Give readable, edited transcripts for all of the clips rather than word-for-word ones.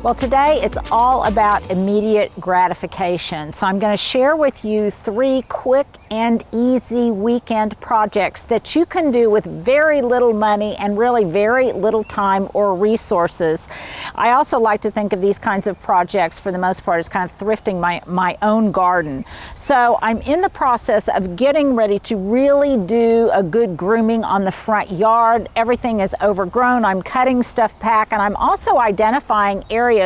Well, today it's all about immediate gratification. So I'm going to share with you 3 quick and easy weekend projects that you can do with very little money and really very little time or resources. I also like to think of these kinds of projects for the most part as kind of thrifting my own garden. So I'm in the process of getting ready to really do a good grooming on the front yard. Everything is overgrown. I'm cutting stuff back, and I'm also identifying areas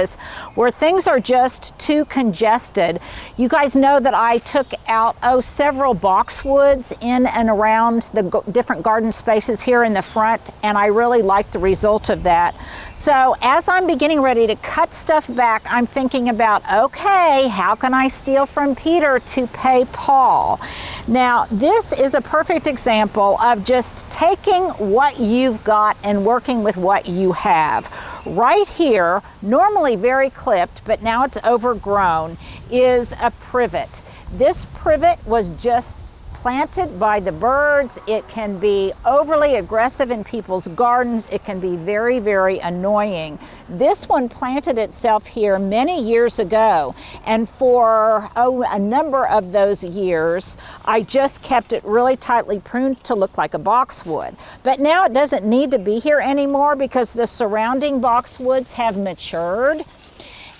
where things are just too congested. You guys know that I took out several boxwoods in and around the different garden spaces here in the front, and I really like the result of that. So as I'm beginning ready to cut stuff back, I'm thinking about, okay, how can I steal from Peter to pay Paul? Now, this is a perfect example of just taking what you've got and working with what you have. Right here, normally very clipped, but now it's overgrown, is a privet. This privet was just planted by the birds. It can be overly aggressive in people's gardens. It can be very, very annoying. This one planted itself here many years ago, and for a number of those years, I just kept it really tightly pruned to look like a boxwood. But now it doesn't need to be here anymore because the surrounding boxwoods have matured.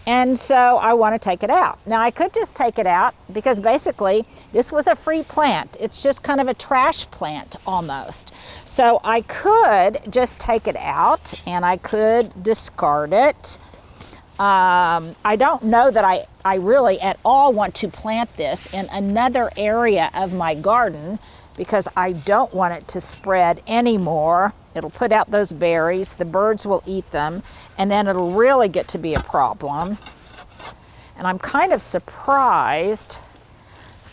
And so I want to take it out. Now I could just take it out because basically this was a free plant. It's just kind of a trash plant almost. So I could just take it out and I could discard it. I don't know that I really at all want to plant this in another area of my garden because I don't want it to spread anymore. It'll put out those berries, the birds will eat them, and then it'll really get to be a problem. And I'm kind of surprised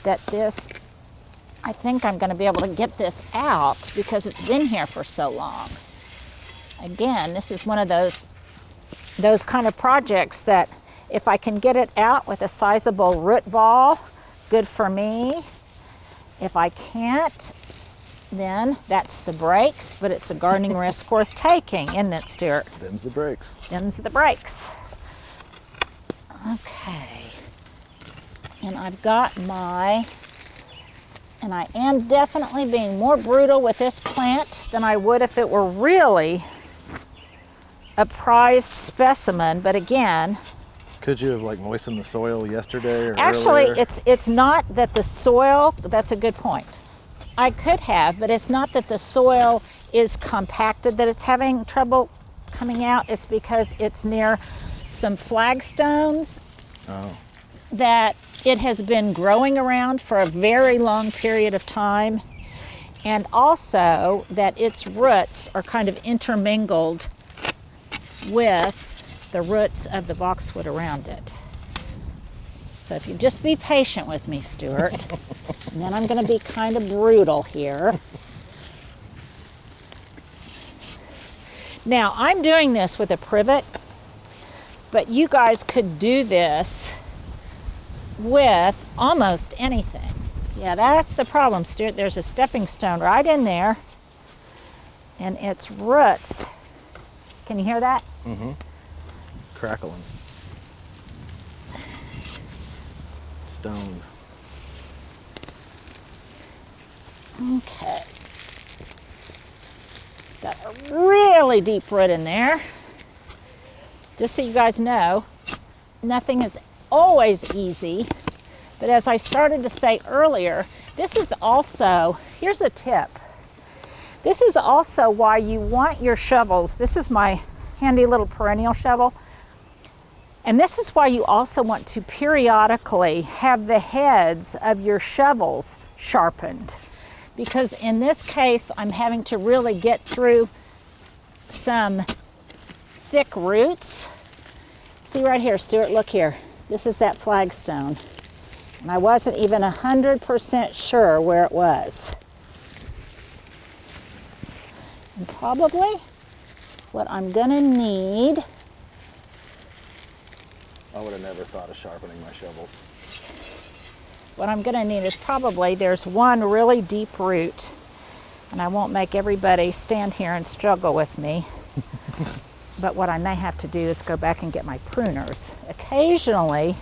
that this, I think I'm going to be able to get this out because it's been here for so long. Again, this is one of those kind of projects that if I can get it out with a sizable root ball, good for me. If I can't, then that's the breaks, but it's a gardening risk worth taking, isn't it, Stuart? Them's the breaks. Them's the breaks. Okay. And I've got and I am definitely being more brutal with this plant than I would if it were really a prized specimen, but again, could you have moistened the soil yesterday or actually earlier? it's not that the soil, that's a good point. I could have, but it's not that the soil is compacted that it's having trouble coming out. It's because it's near some flagstones that it has been growing around for a very long period of time, and also that its roots are kind of intermingled with the roots of the boxwood around it. So if you just be patient with me, Stuart, and then I'm going to be kind of brutal here. Now, I'm doing this with a privet, but you guys could do this with almost anything. Yeah, that's the problem, Stuart. There's a stepping stone right in there, and its roots, can you hear that? Mm-hmm. Crackling. Stone. Okay. It's got a really deep root in there. Just so you guys know, nothing is always easy. But as I started to say earlier, this is also, here's a tip. This is also why you want your shovels. This is my handy little perennial shovel. And this is why you also want to periodically have the heads of your shovels sharpened. Because in this case, I'm having to really get through some thick roots. See right here, Stuart, look here. This is that flagstone. And I wasn't even 100% sure where it was. And probably what I'm gonna need, I would have never thought of sharpening my shovels. what I'm gonna need is probably, there's one really deep root, and I won't make everybody stand here and struggle with me. But what I may have to do is go back and get my pruners. Occasionally,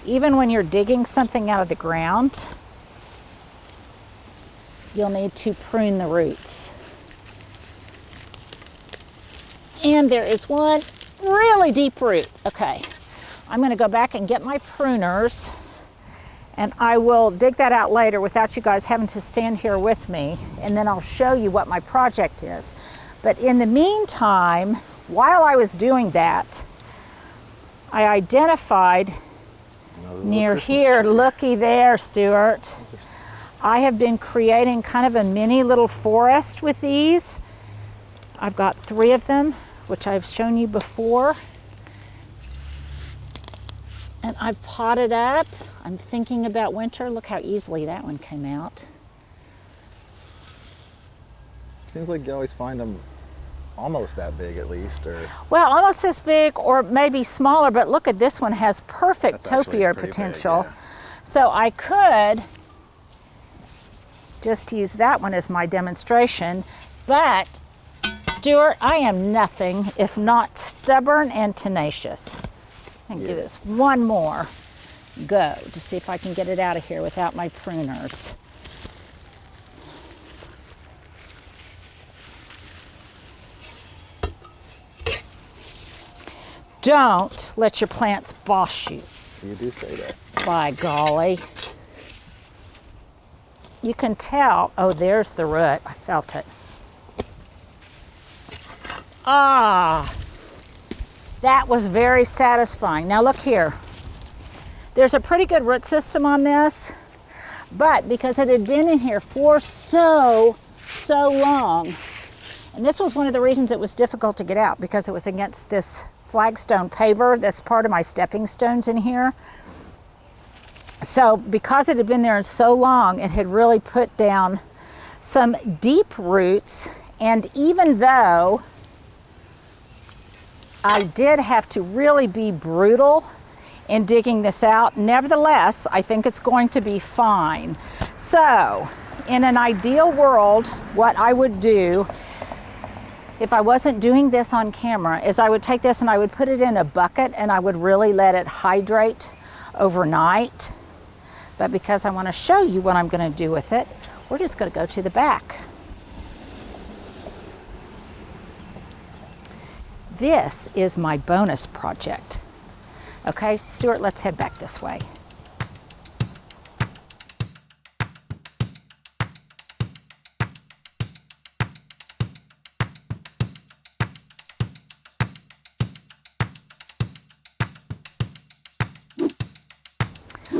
even when you're digging something out of the ground, you'll need to prune the roots. And there is one really deep root. Okay, I'm going to go back and get my pruners, and I will dig that out later without you guys having to stand here with me, and then I'll show you what my project is. But in the meantime, while I was doing that, I identified near here, looky there, Stuart. I have been creating kind of a mini little forest with these. I've got 3 of them, which I've shown you before. And I've potted up. I'm thinking about winter. Look how easily that one came out. Seems like you always find them almost that big at least, or well, almost this big or maybe smaller, but look at this one, has perfect That's actually topiary pretty potential. big, yeah. So I could just use that one as my demonstration, but Stuart, I am nothing if not stubborn and tenacious. I can give this one more go to see if I can get it out of here without my pruners. Don't let your plants boss you. You do say that. By golly. You can tell, oh, there's the root. I felt it. Ah, that was very satisfying. Now look here. There's a pretty good root system on this, but because it had been in here for so long, and this was one of the reasons it was difficult to get out, because it was against this flagstone paver. That's part of my stepping stones in here. So because it had been there so long, it had really put down some deep roots. And even though I did have to really be brutal in digging this out, nevertheless, I think it's going to be fine. So in an ideal world, what I would do if I wasn't doing this on camera is I would take this and I would put it in a bucket and I would really let it hydrate overnight. But because I want to show you what I'm going to do with it, we're just going to go to the back. This is my bonus project. Okay, Stuart, let's head back this way.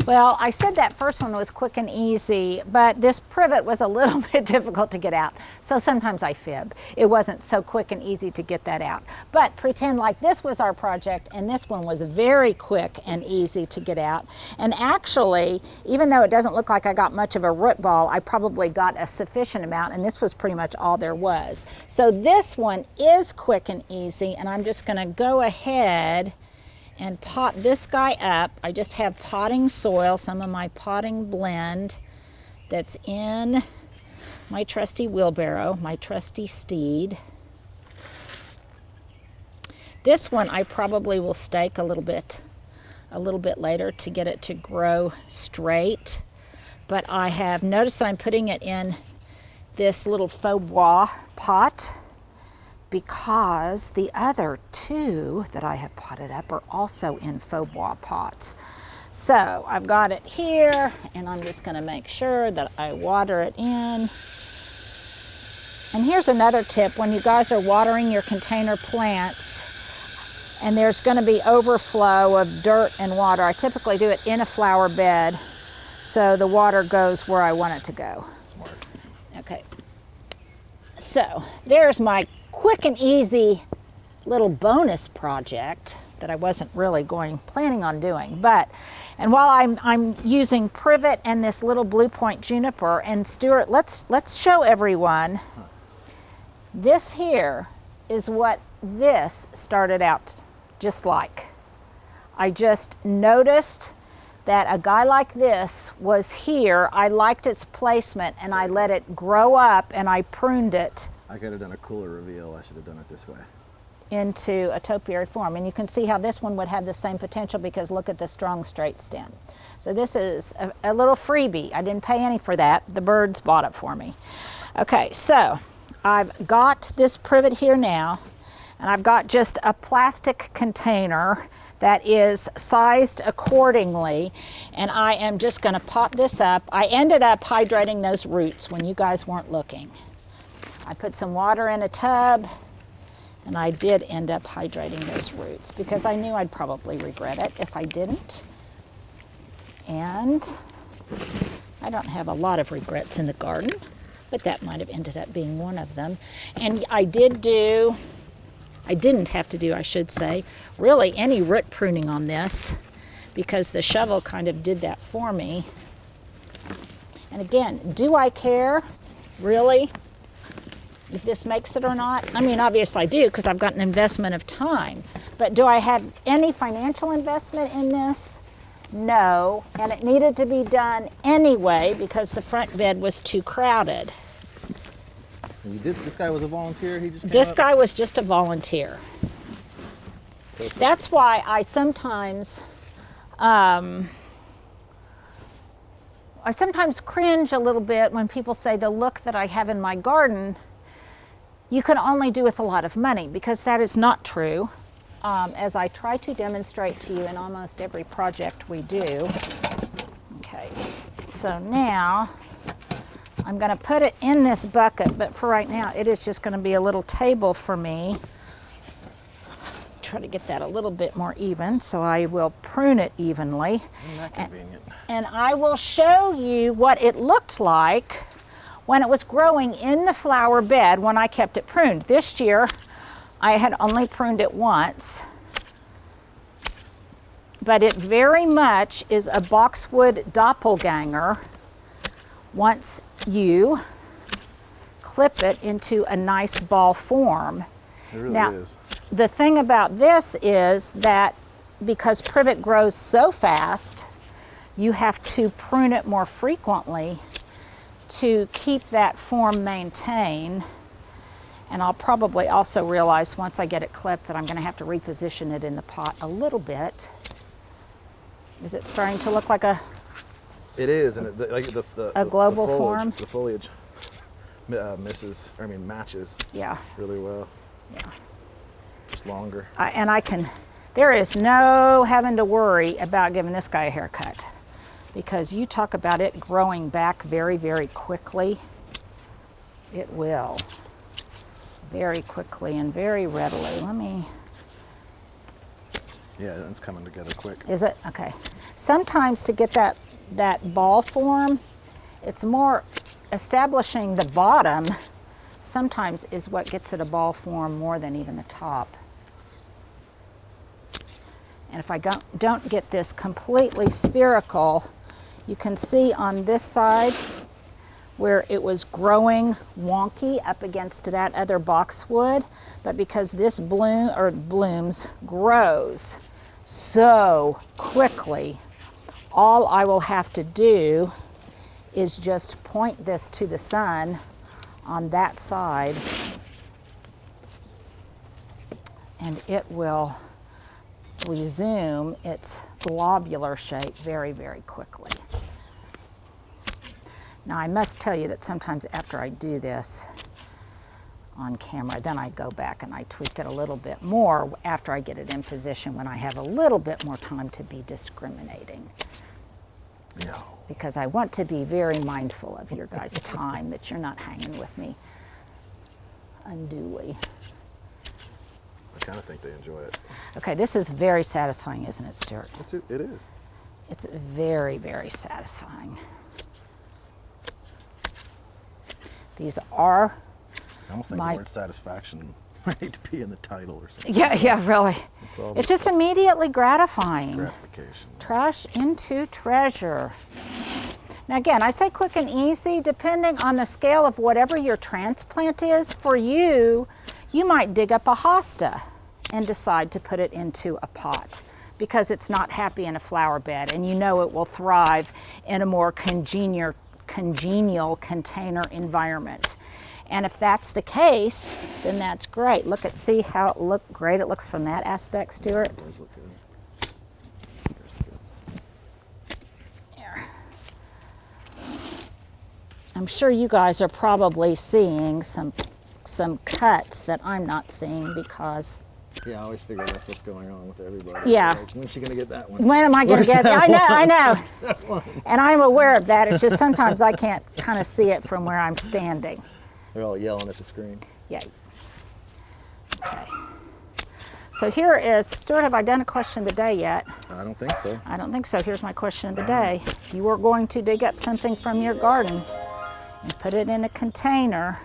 Well, I said that first one was quick and easy, but this privet was a little bit difficult to get out. So sometimes I fib. It wasn't so quick and easy to get that out. But pretend like this was our project and this one was very quick and easy to get out. And actually, even though it doesn't look like I got much of a root ball, I probably got a sufficient amount, and this was pretty much all there was. So this one is quick and easy, and I'm just gonna go ahead and pot this guy up. I just have potting soil, some of my potting blend that's in my trusty wheelbarrow, my trusty steed. This one I probably will stake a little bit later to get it to grow straight. But I have noticed that I'm putting it in this little faux bois pot, because the other 2 that I have potted up are also in faux bois pots. So I've got it here, and I'm just gonna make sure that I water it in. And here's another tip: when you guys are watering your container plants and there's gonna be overflow of dirt and water, I typically do it in a flower bed so the water goes where I want it to go. Smart. Okay, so there's my quick and easy little bonus project that I wasn't really planning on doing. And while I'm using privet and this little blue point juniper, and Stuart, let's show everyone. This here is what this started out just like. I just noticed that a guy like this was here. I liked its placement and I let it grow up and I pruned it. I could have done a cooler reveal. I should have done it this way. into a topiary form. And you can see how this one would have the same potential because look at the strong straight stem. So this is a little freebie. I didn't pay any for that. The birds bought it for me. Okay, so I've got this privet here now, and I've got just a plastic container that is sized accordingly, and I am just going to pop this up. I ended up hydrating those roots when you guys weren't looking. I put some water in a tub, and I did end up hydrating those roots because I knew I'd probably regret it if I didn't. And I don't have a lot of regrets in the garden, but that might have ended up being one of them. And I didn't have to do, I should say, really any root pruning on this because the shovel kind of did that for me. And again, do I care, really, if this makes it or not? I mean, obviously I do because I've got an investment of time. But do I have any financial investment in this? No, and it needed to be done anyway because the front bed was too crowded. This guy was a volunteer? This guy was just a volunteer. That's why I sometimes cringe a little bit when people say the look that I have in my garden you can only do with a lot of money, because that is not true. As I try to demonstrate to you in almost every project we do. Okay, so now I'm going to put it in this bucket, but for right now it is just going to be a little table for me. Try to get that a little bit more even, so I will prune it evenly. Isn't that convenient? And I will show you what it looked like when it was growing in the flower bed when I kept it pruned. This year I had only pruned it once, but it very much is a boxwood doppelganger once you clip it into a nice ball form. It really is. The thing about this is that because privet grows so fast, you have to prune it more frequently to keep that form maintained. And I'll probably also realize once I get it clipped that I'm going to have to reposition it in the pot a little bit. Is it starting to look like a? It is, and a global the foliage, form. The foliage matches. Yeah. Really well. Yeah. Just longer. There is no having to worry about giving this guy a haircut, because you talk about it growing back very, very quickly. It will. Very quickly and very readily. Let me. Yeah, it's coming together quick. Is it? Okay. Sometimes to get that ball form, it's more establishing the bottom sometimes is what gets it a ball form more than even the top. And if I don't get this completely spherical, you can see on this side where it was growing wonky up against that other boxwood, but because this blooms grows so quickly, all I will have to do is just point this to the sun on that side, and it will resume its globular shape very, very quickly. Now I must tell you that sometimes after I do this on camera, then I go back and I tweak it a little bit more after I get it in position when I have a little bit more time to be discriminating. No. Because I want to be very mindful of your guys' time, that you're not hanging with me unduly. I kind of think they enjoy it. Okay, this is very satisfying, isn't it, Stuart? It is. It's very, very satisfying. These are I almost think the word satisfaction might need to be in the title or something. Yeah, really. It's just immediately gratifying. Gratification. Trash into treasure. Now again, I say quick and easy, depending on the scale of whatever your transplant is. For you, you might dig up a hosta and decide to put it into a pot because it's not happy in a flower bed, and you know it will thrive in a more congenial container environment. And if that's the case, then that's great. Look at, see how great it looks from that aspect, Stuart? It does look good. There. I'm sure you guys are probably seeing some cuts that I'm not seeing because... Yeah, I always figure that's what's going on with everybody. Yeah. Like, when's she gonna get that one? When am I going to get that? I know. That one? And I'm aware of that. It's just sometimes I can't kind of see it from where I'm standing. They're all yelling at the screen. Yeah. Okay. So here is, Stuart, have I done a question of the day yet? I don't think so. I don't think so. Here's my question of the day. If you were going to dig up something from your garden and put it in a container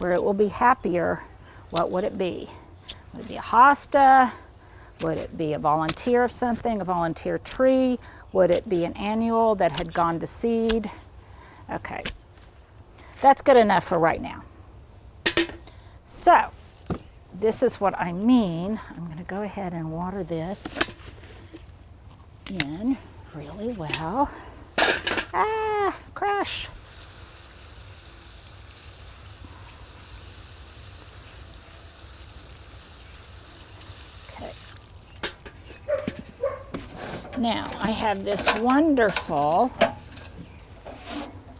where it will be happier, what would it be? Would it be a hosta? Would it be a volunteer of something, a volunteer tree? Would it be an annual that had gone to seed? Okay, that's good enough for right now. So, this is what I mean. I'm going to go ahead and water this in really well. Ah, crash. Okay. Now, I have this wonderful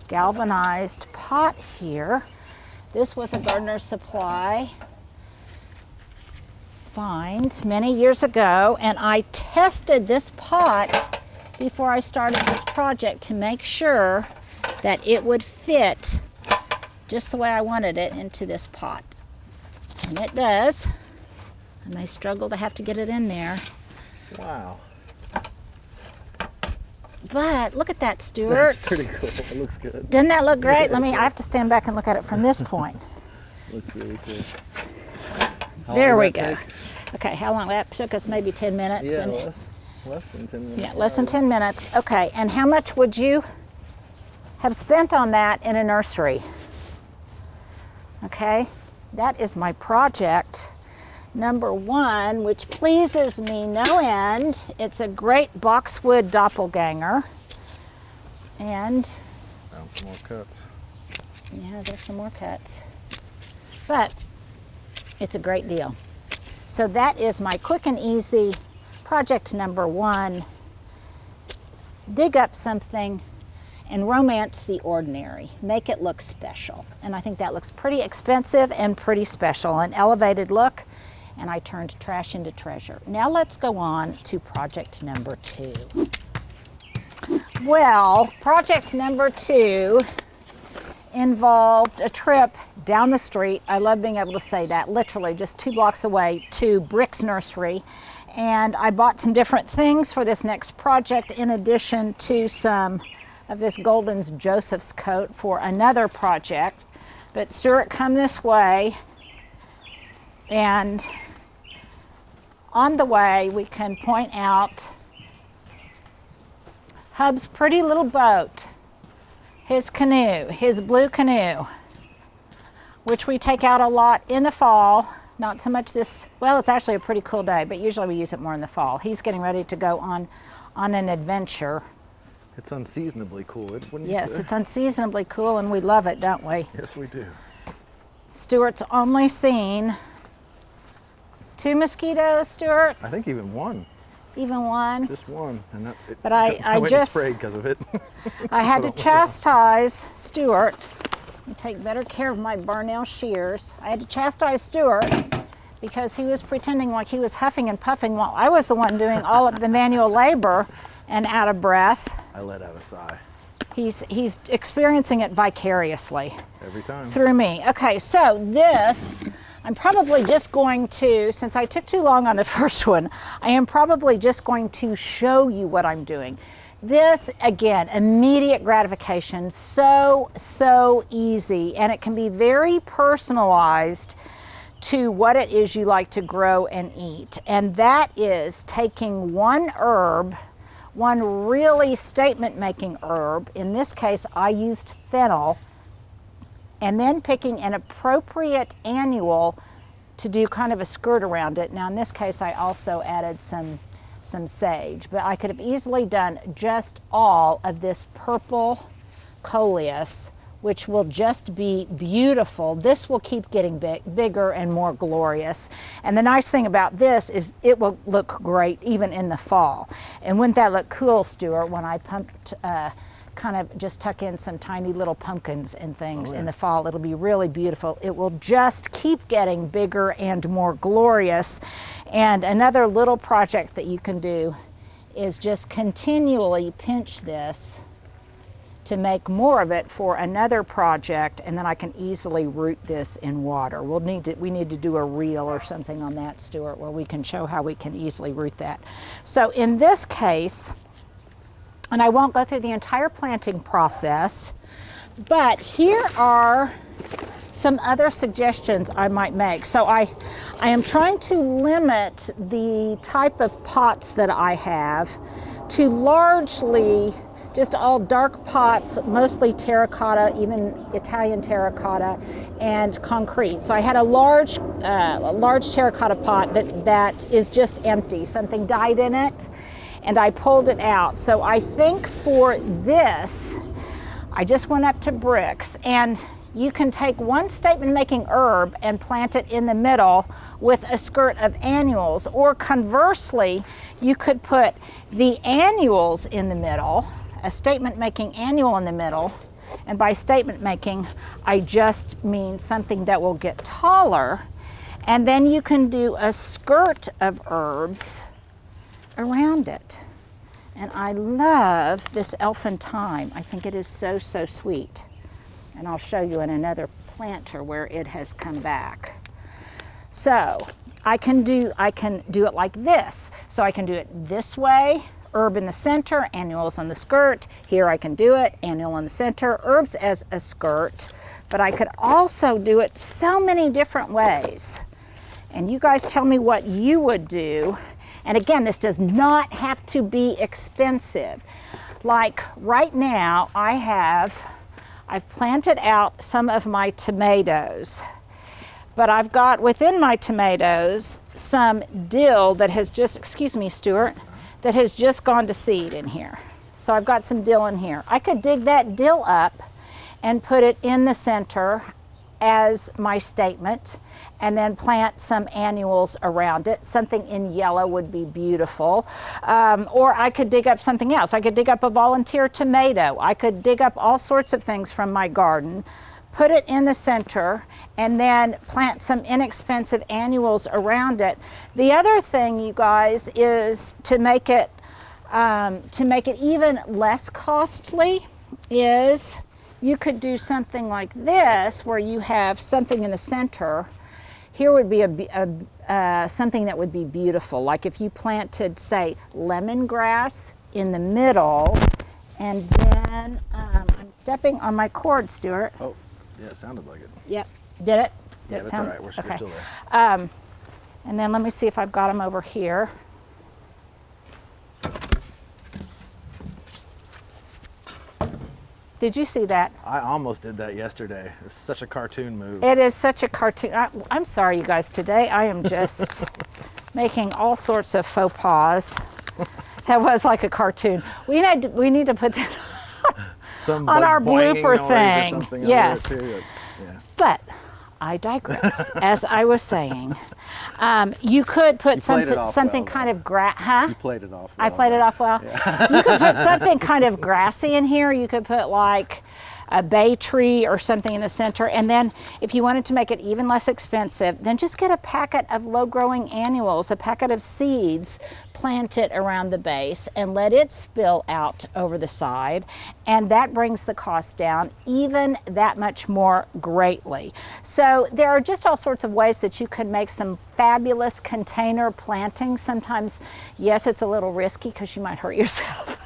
galvanized pot here. This was a Gardener's Supply find many years ago, and I tested this pot before I started this project to make sure that it would fit just the way I wanted it into this pot. And it does. I may struggle to have to get it in there. Wow. But look at that, Stuart. That's pretty cool. It looks good. Doesn't that look great? I have to stand back and look at it from this point. Looks really cool. There we go. Okay, how long? That took us maybe 10 minutes. Yeah, and less than 10 minutes. yeah, less than 10 minutes. Okay, and how much would you have spent on that in a nursery? Okay, that is my project number one, which pleases me no end. It's a great boxwood doppelganger. And Found some more cuts. yeah, there's some more cuts. But it's a great deal. So that is my quick and easy project number one. Dig up something and romance the ordinary. Make it look special. And I think that looks pretty expensive and pretty special. An elevated look, and I turned trash into treasure. Now let's go on to project number two. Well, project number two involved a trip down the street. I love being able to say that, literally just 2 blocks away, to Brick's Nursery. And I bought some different things for this next project in addition to some of this Golden's Joseph's coat for another project. But Stuart, come this way, and on the way we can point out Hub's pretty little boat, his canoe, his blue canoe, which we take out a lot in the fall. Not so much this, well, it's actually a pretty cool day, but usually we use it more in the fall. He's getting ready to go on an adventure. It's unseasonably cool, wouldn't you Yes, say? it's unseasonably cool, and we love it, don't we? Yes, we do. Stuart's only seen 2 mosquitoes, Stuart, I think even one. even one. Just one. And that, But I went just- and sprayed because of it. I had to chastise Stuart. I take better care of my Barnell shears. I had to chastise Stuart because he was pretending like he was huffing and puffing while I was the one doing all of the manual labor and out of breath. I let out a sigh He's experiencing it vicariously every time. through me. Okay, so this, I'm probably just going to, since I took too long on the first one, I am probably just going to show you what I'm doing. This, again, immediate gratification, so easy, and it can be very personalized to what it is you like to grow and eat. And that is taking one herb, one really statement-making herb, in this case I used fennel, and then picking an appropriate annual to do kind of a skirt around it. Now in this case I also added some sage, but I could have easily done just all of this purple coleus which will just be beautiful. This will keep getting bigger and more glorious. And the nice thing about this is it will look great even in the fall. And wouldn't that look cool, Stuart, when I pumped, kind of just tuck in some tiny little pumpkins and things in the fall? It'll be really beautiful. It will just keep getting bigger and more glorious. And another little project that you can do is just continually pinch this to make more of it for another project, and then I can easily root this in water. We need to do a reel or something on that, Stuart, where we can show how we can easily root that. So in this case, and I won't go through the entire planting process, but here are some other suggestions I might make. So I am trying to limit the type of pots that I have to largely just all dark pots, mostly terracotta, even Italian terracotta, and concrete. So I had a large terracotta pot that is just empty. Something died in it, and I pulled it out. So I think for this, I just went up to bricks, and you can take one statement-making herb and plant it in the middle with a skirt of annuals, or conversely, you could put the annuals in the middle, a statement-making annual in the middle, and by statement-making, I just mean something that will get taller, and then you can do a skirt of herbs around it. And I love this elfin thyme. I think it is so, so sweet. And I'll show you in another planter where it has come back. So I can do it like this. So I can do it this way, herb in the center, annuals on the skirt. Here I can do it, annual in the center, herbs as a skirt. But I could also do it so many different ways. And you guys tell me what you would do. And again, this does not have to be expensive. Like right now, I've planted out some of my tomatoes, but I've got within my tomatoes some dill that has just, excuse me, Stuart, that has just gone to seed in here. So I've got some dill in here. I could dig that dill up and put it in the center as my statement, and then plant some annuals around it. Something in yellow would be beautiful. Or I could dig up something else. I could dig up a volunteer tomato. I could dig up all sorts of things from my garden, put it in the center, and then plant some inexpensive annuals around it. The other thing, you guys, is to make it even less costly is you could do something like this, where you have something in the center. Here would be something that would be beautiful, like if you planted, say, lemongrass in the middle, and then I'm stepping on my cord, Stuart. Oh, yeah, it sounded like it. Yep, did it? Yeah, that's all right. We're still there. And then let me see if I've got them over here. Did you see that? I almost did that yesterday. It's such a cartoon move. It is such a cartoon. I'm sorry, you guys. Today I am just making all sorts of faux pas. That was like a cartoon. We need to put that on our blooper thing. Yes. Yeah. But I digress. As I was saying, you could put something kind of You played it off well. I played it off well. Yeah. You could put something kind of grassy in here. You could put like a bay tree or something in the center. And then if you wanted to make it even less expensive, then just get a packet of low-growing annuals, a packet of seeds, plant it around the base and let it spill out over the side. And that brings the cost down even that much more greatly. So there are just all sorts of ways that you can make some fabulous container plantings. Sometimes, yes, it's a little risky because you might hurt yourself.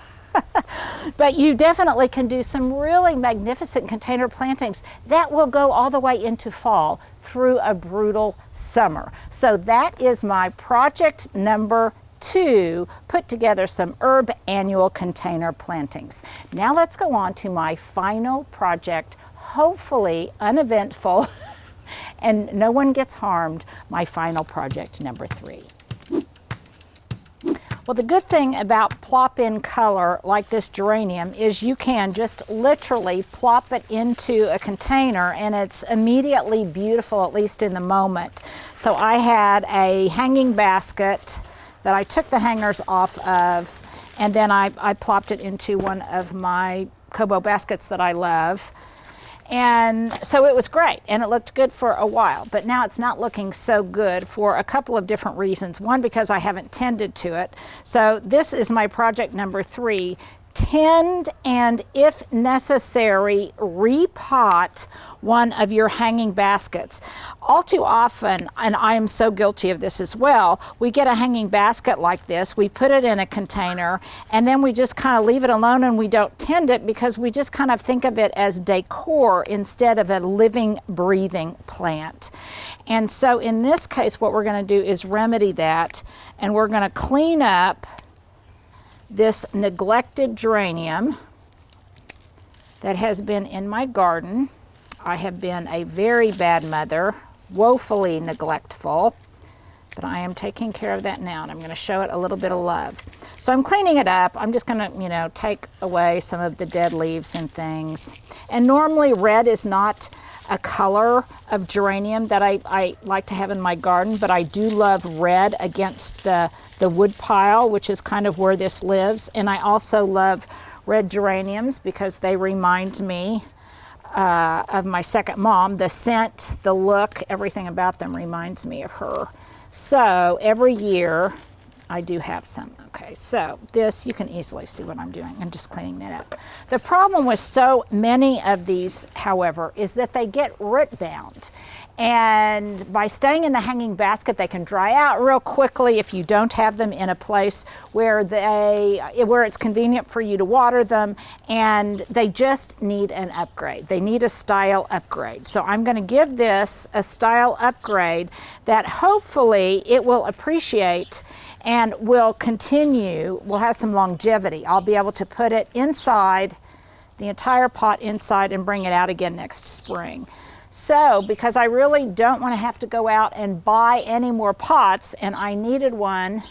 But you definitely can do some really magnificent container plantings that will go all the way into fall through a brutal summer. So that is my project number 2, put together some herb annual container plantings. Now let's go on to my final project, hopefully uneventful and no one gets harmed, my final project number 3. Well, the good thing about plop-in color like this geranium is you can just literally plop it into a container and it's immediately beautiful, at least in the moment. So I had a hanging basket that I took the hangers off of, and then I plopped it into one of my Kobo baskets that I love. And so it was great, and it looked good for a while, but now it's not looking so good for a couple of different reasons. One, because I haven't tended to it. So this is my project number 3. Tend and, if necessary, repot one of your hanging baskets. All too often, and I am so guilty of this as well, we get a hanging basket like this, we put it in a container, and then we just kind of leave it alone and we don't tend it because we just kind of think of it as decor instead of a living, breathing plant. And so in this case, what we're going to do is remedy that, and we're going to clean up this neglected geranium that has been in my garden. I have been a very bad mother, woefully neglectful, but I am taking care of that now, and I'm going to show it a little bit of love. So I'm cleaning it up. I'm just going to, take away some of the dead leaves and things. And normally red is not a color of geranium that I like to have in my garden, but I do love red against the wood pile, which is kind of where this lives. And I also love red geraniums because they remind me of my second mom. The scent, the look, everything about them reminds me of her. So every year I do have some. Okay, so this, you can easily see what I'm doing. I'm just cleaning that up. The problem with so many of these, however, is that they get root bound. And by staying in the hanging basket, they can dry out real quickly if you don't have them in a place where it's convenient for you to water them, and they just need an upgrade. They need a style upgrade. So I'm going to give this a style upgrade that hopefully it will appreciate and will continue, will have some longevity. I'll be able to put it inside, the entire pot inside, and bring it out again next spring. So, because I really don't want to have to go out and buy any more pots, and I needed one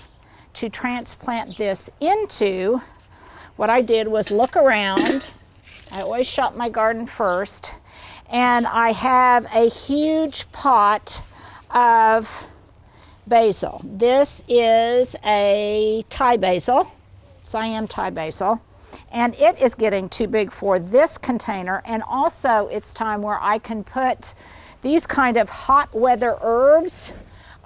to transplant this into, what I did was look around. I always shop my garden first, and I have a huge pot of basil. This is a Thai basil, Siam Thai basil, and it is getting too big for this container. And also it's time where I can put these kind of hot weather herbs.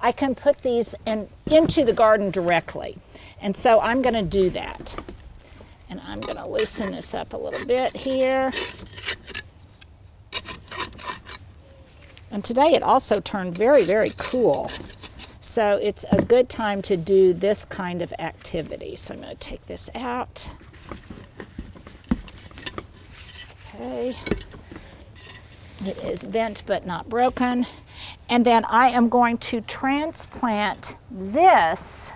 I can put these into the garden directly. And so I'm going to do that. And I'm going to loosen this up a little bit here. And today it also turned very, very cool. So it's a good time to do this kind of activity. So I'm going to take this out. Okay. It is bent but not broken. And then I am going to transplant this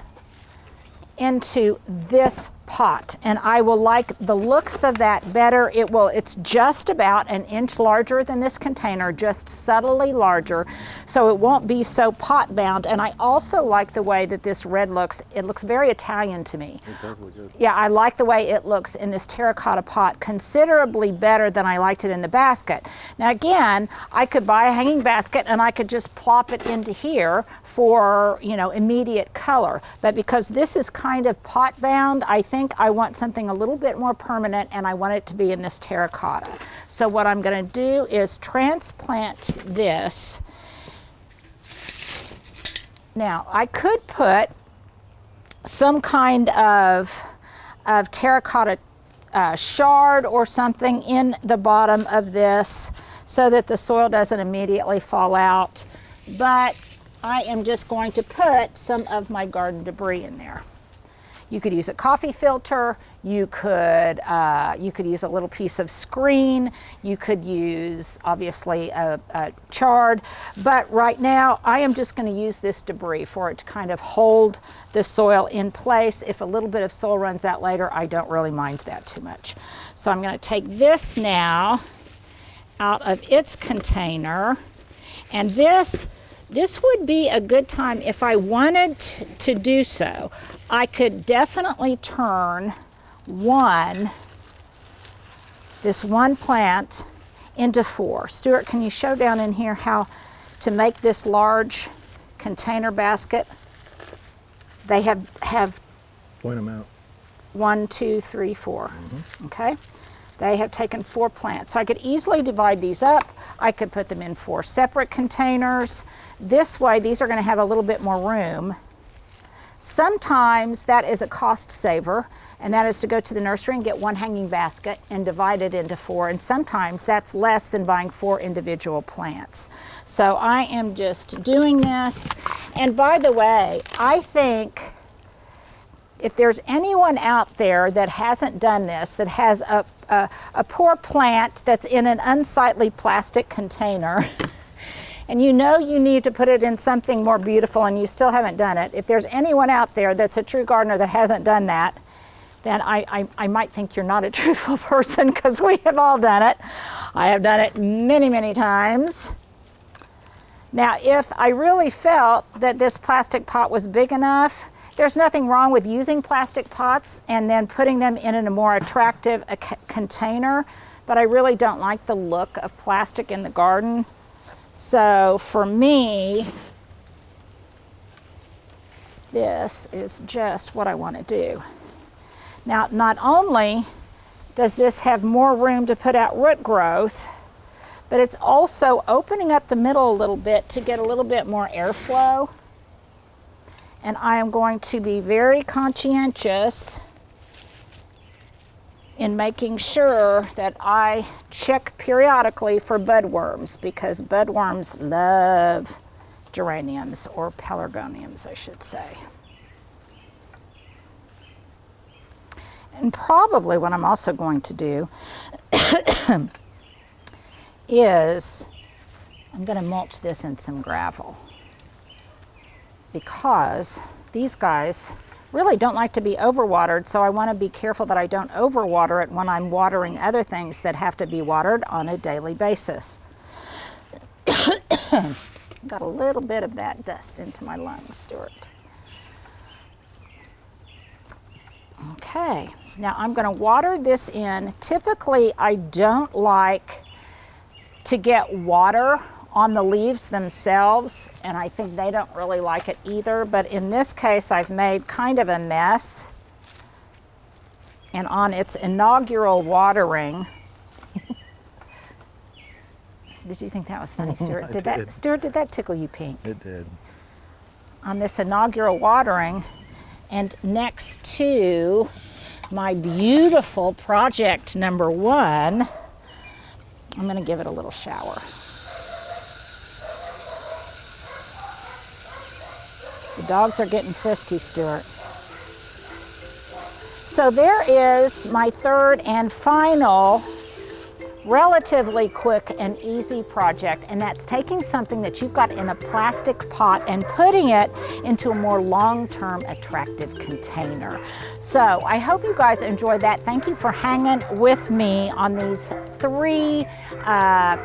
into this pot, and I will like the looks of that better. It's just about an inch larger than this container, just subtly larger, so it won't be so pot bound. And I also like the way that this red looks. It looks very Italian to me. It does look good. Yeah, I like the way it looks in this terracotta pot considerably better than I liked it in the basket. Now again, I could buy a hanging basket and I could just plop it into here for, immediate color. But because this is kind of pot bound, I think I want something a little bit more permanent, and I want it to be in this terracotta. So what I'm going to do is transplant this. Now I could put some kind of terracotta shard or something in the bottom of this so that the soil doesn't immediately fall out, but I am just going to put some of my garden debris in there. You could use a coffee filter, you could use a little piece of screen, you could use obviously a chard, but right now I am just going to use this debris for it to kind of hold the soil in place. If a little bit of soil runs out later, I don't really mind that too much. So I'm going to take this now out of its container, and this this would be a good time if I wanted to do so. I could definitely turn this one plant into 4. Stuart, can you show down in here how to make this large container basket? They have Point them out. 1, 2, 3, 4. Okay. They have taken 4 plants. So I could easily divide these up. I could put them in 4 separate containers. This way, these are going to have a little bit more room. Sometimes that is a cost saver, and that is to go to the nursery and get one hanging basket and divide it into 4. And sometimes that's less than buying 4 individual plants. So I am just doing this. And by the way, I think if there's anyone out there that hasn't done this, that has a poor plant that's in an unsightly plastic container, and you know you need to put it in something more beautiful and you still haven't done it, if there's anyone out there that's a true gardener that hasn't done that, then I might think you're not a truthful person, because we have all done it. I have done it many, many times. Now, if I really felt that this plastic pot was big enough, there's nothing wrong with using plastic pots and then putting them in a more attractive container, but I really don't like the look of plastic in the garden. So for me, this is just what I want to do. Now, not only does this have more room to put out root growth, but it's also opening up the middle a little bit to get a little bit more airflow. And I am going to be very conscientious in making sure that I check periodically for budworms, because budworms love geraniums, or pelargoniums, I should say. And probably what I'm also going to do is I'm going to mulch this in some gravel, because these guys really don't like to be overwatered, so I want to be careful that I don't overwater it when I'm watering other things that have to be watered on a daily basis. Got a little bit of that dust into my lungs, Stuart. Okay, now I'm going to water this in. Typically, I don't like to get water on the leaves themselves, and I think they don't really like it either, but in this case I've made kind of a mess, and on its inaugural watering did you think that was funny, Stuart? Stuart, did that tickle you pink? It did. On this inaugural watering, and next to my beautiful project number 1, I'm going to give it a little shower. The dogs are getting frisky, Stuart. So there is my 3rd and final relatively quick and easy project, and that's taking something that you've got in a plastic pot and putting it into a more long-term attractive container. So I hope you guys enjoyed that. Thank you for hanging with me on these 3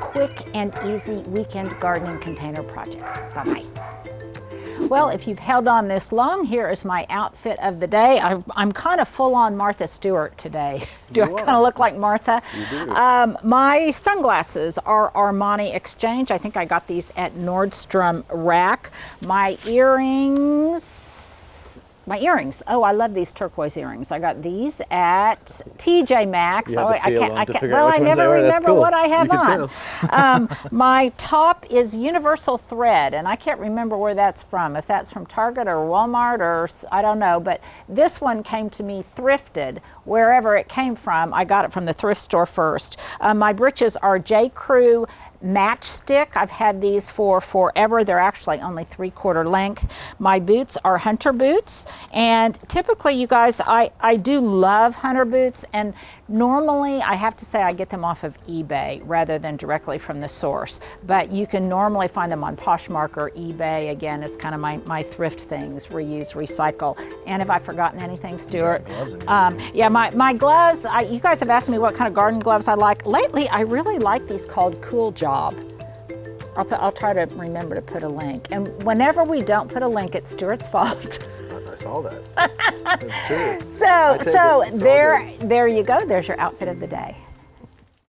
quick and easy weekend gardening container projects. Bye-bye. Well, if you've held on this long, here is my outfit of the day. I'm kind of full on Martha Stewart today. Do I kind of look like Martha? You do. My sunglasses are Armani Exchange. I think I got these at Nordstrom Rack. My earrings. Oh, I love these turquoise earrings. I got these at TJ Maxx. Well, I never remember what I have on. My top is Universal Thread, and I can't remember where that's from. If that's from Target or Walmart or I don't know, but this one came to me thrifted. Wherever it came from, I got it from the thrift store first. My breeches are J. Crew Matchstick. I've had these for forever. They're actually only 3/4 length. My boots are Hunter boots, and typically, you guys, I do love Hunter boots, and normally I have to say I get them off of eBay rather than directly from the source, but you can normally find them on Poshmark or eBay. Again, it's kind of my thrift things, reuse, recycle. And have I forgotten anything, Stuart? Yeah, my gloves, you guys have asked me what kind of garden gloves I like. Lately, I really like these called Cool Job. I'll try to remember to put a link. And whenever we don't put a link, it's Stuart's fault. I saw that. It's true. So there you go. There's your outfit of the day.